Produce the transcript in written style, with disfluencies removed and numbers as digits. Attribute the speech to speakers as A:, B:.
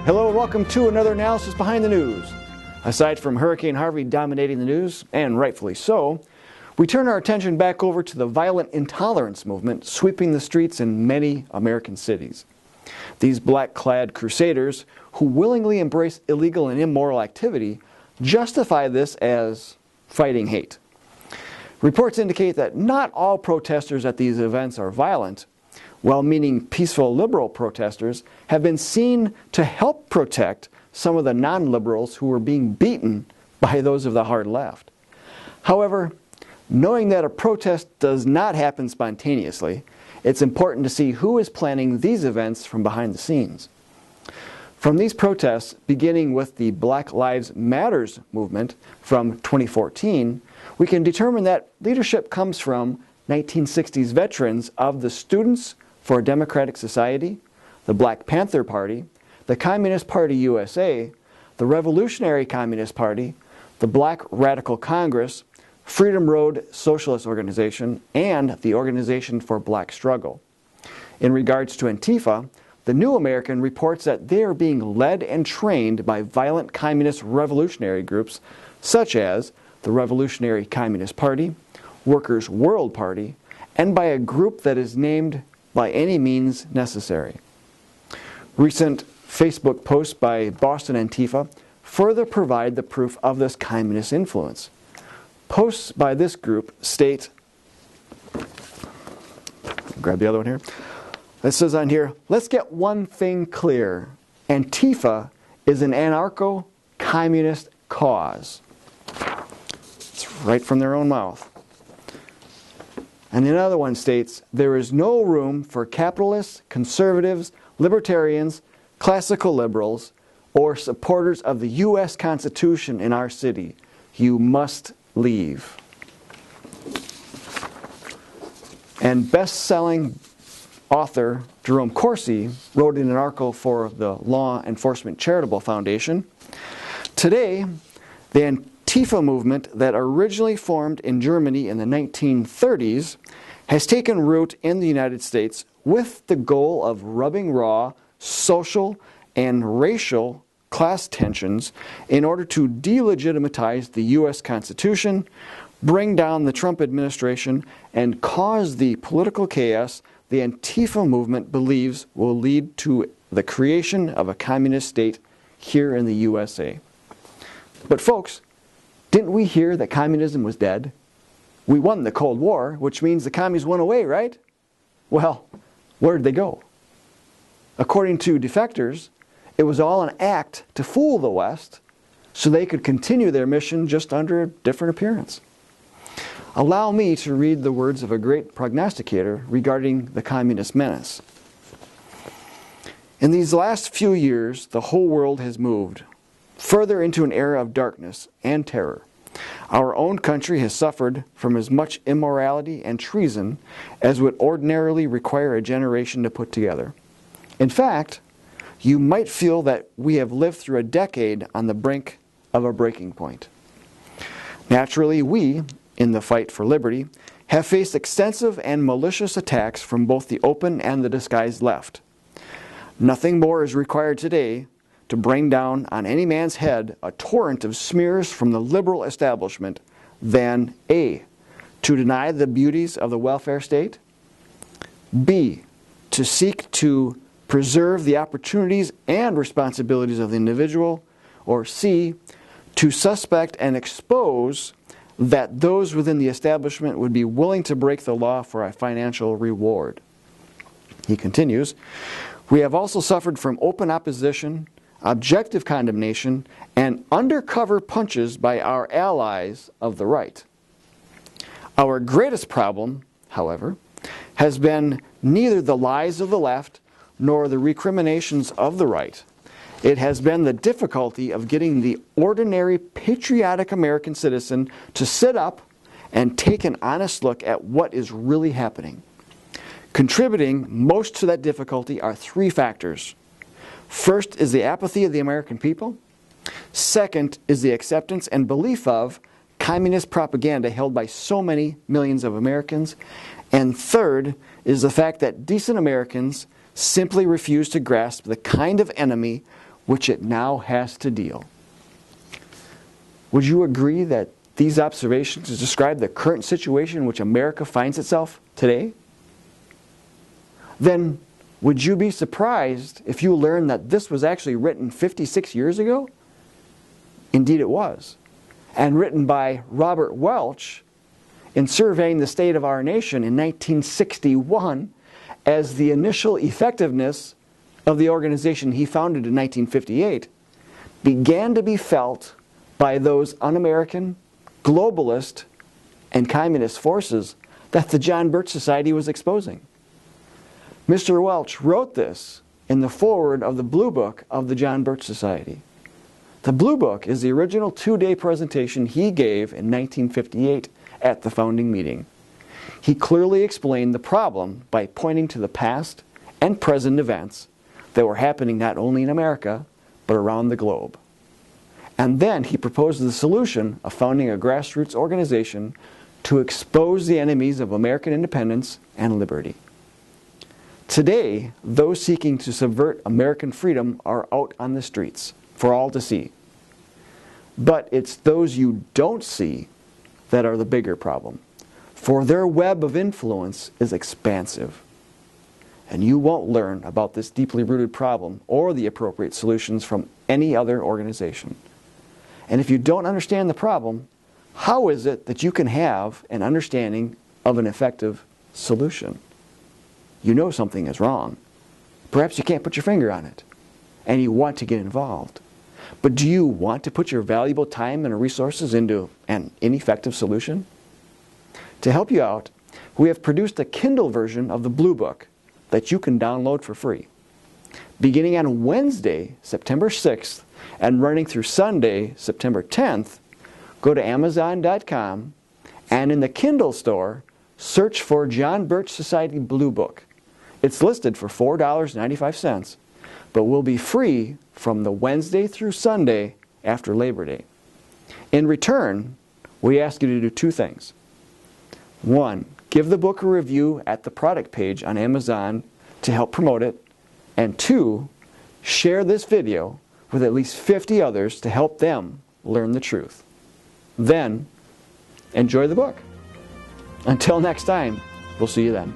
A: Hello and welcome to another analysis behind the news. Aside from Hurricane Harvey dominating the news, and rightfully so, we turn our attention back over to the violent intolerance movement sweeping the streets in many American cities. These black-clad crusaders who willingly embrace illegal and immoral activity justify this as fighting hate. Reports indicate that not all protesters at these events are violent. Well-meaning peaceful liberal protesters have been seen to help protect some of the non-liberals who were being beaten by those of the hard left. However, knowing that a protest does not happen spontaneously, it's important to see who is planning these events from behind the scenes. From these protests, beginning with the Black Lives Matters movement from 2014, we can determine that leadership comes from 1960s veterans of the Students for a Democratic Society, the Black Panther Party, the Communist Party USA, the Revolutionary Communist Party, the Black Radical Congress, Freedom Road Socialist Organization, and the Organization for Black Struggle. In regards to Antifa, the New American reports that they are being led and trained by violent communist revolutionary groups such as the Revolutionary Communist Party, Workers' World Party, and by a group that is named by any means necessary. Recent Facebook posts by Boston Antifa further provide the proof of this communist influence. Posts by this group state, grab the other one here, it says on here, let's get one thing clear. Antifa is an anarcho-communist cause. It's right from their own mouth. And another one states, there is no room for capitalists, conservatives, libertarians, classical liberals, or supporters of the U.S. Constitution in our city. You must leave. And best-selling author Jerome Corsi wrote in an article for the Law Enforcement Charitable Foundation, today, the Antifa movement that originally formed in Germany in the 1930s has taken root in the United States with the goal of rubbing raw social and racial class tensions in order to delegitimize the U.S. Constitution, bring down the Trump administration, and cause the political chaos the Antifa movement believes will lead to the creation of a communist state here in the USA. But folks, didn't we hear that communism was dead? We won the Cold War, which means the commies went away, right? Well, where did they go? According to defectors, it was all an act to fool the West so they could continue their mission just under a different appearance. Allow me to read the words of a great prognosticator regarding the communist menace. In these last few years, the whole world has moved further into an era of darkness and terror. Our own country has suffered from as much immorality and treason as would ordinarily require a generation to put together. In fact, you might feel that we have lived through a decade on the brink of a breaking point. Naturally, we, in the fight for liberty, have faced extensive and malicious attacks from both the open and the disguised left. Nothing more is required today to bring down on any man's head a torrent of smears from the liberal establishment than A, to deny the beauties of the welfare state, B, to seek to preserve the opportunities and responsibilities of the individual, or C, to suspect and expose that those within the establishment would be willing to break the law for a financial reward. He continues, we have also suffered from open opposition, objective condemnation, and undercover punches by our allies of the right. Our greatest problem, however, has been neither the lies of the left nor the recriminations of the right. It has been the difficulty of getting the ordinary patriotic American citizen to sit up and take an honest look at what is really happening. Contributing most to that difficulty are three factors. First is the apathy of the American people. Second is the acceptance and belief of communist propaganda held by so many millions of Americans. And third is the fact that decent Americans simply refuse to grasp the kind of enemy which it now has to deal. Would you agree that these observations describe the current situation in which America finds itself today? Then, would you be surprised if you learned that this was actually written 56 years ago? Indeed it was. And written by Robert Welch in surveying the state of our nation in 1961 as the initial effectiveness of the organization he founded in 1958 began to be felt by those un-American, globalist, and communist forces that the John Birch Society was exposing. Mr. Welch wrote this in the foreword of the Blue Book of the John Birch Society. The Blue Book is the original two-day presentation he gave in 1958 at the founding meeting. He clearly explained the problem by pointing to the past and present events that were happening not only in America, but around the globe. And then he proposed the solution of founding a grassroots organization to expose the enemies of American independence and liberty. Today, those seeking to subvert American freedom are out on the streets for all to see. But it's those you don't see that are the bigger problem, for their web of influence is expansive. And you won't learn about this deeply rooted problem or the appropriate solutions from any other organization. And if you don't understand the problem, how is it that you can have an understanding of an effective solution? You know something is wrong. Perhaps you can't put your finger on it, and you want to get involved. But do you want to put your valuable time and resources into an ineffective solution? To help you out, we have produced a Kindle version of the Blue Book that you can download for free. Beginning on Wednesday, September 6th, and running through Sunday, September 10th, go to Amazon.com and in the Kindle store, search for John Birch Society Blue Book. It's listed for $4.95, but will be free from the Wednesday through Sunday after Labor Day. In return, we ask you to do two things. One, give the book a review at the product page on Amazon to help promote it. And two, share this video with at least 50 others to help them learn the truth. Then, enjoy the book. Until next time, we'll see you then.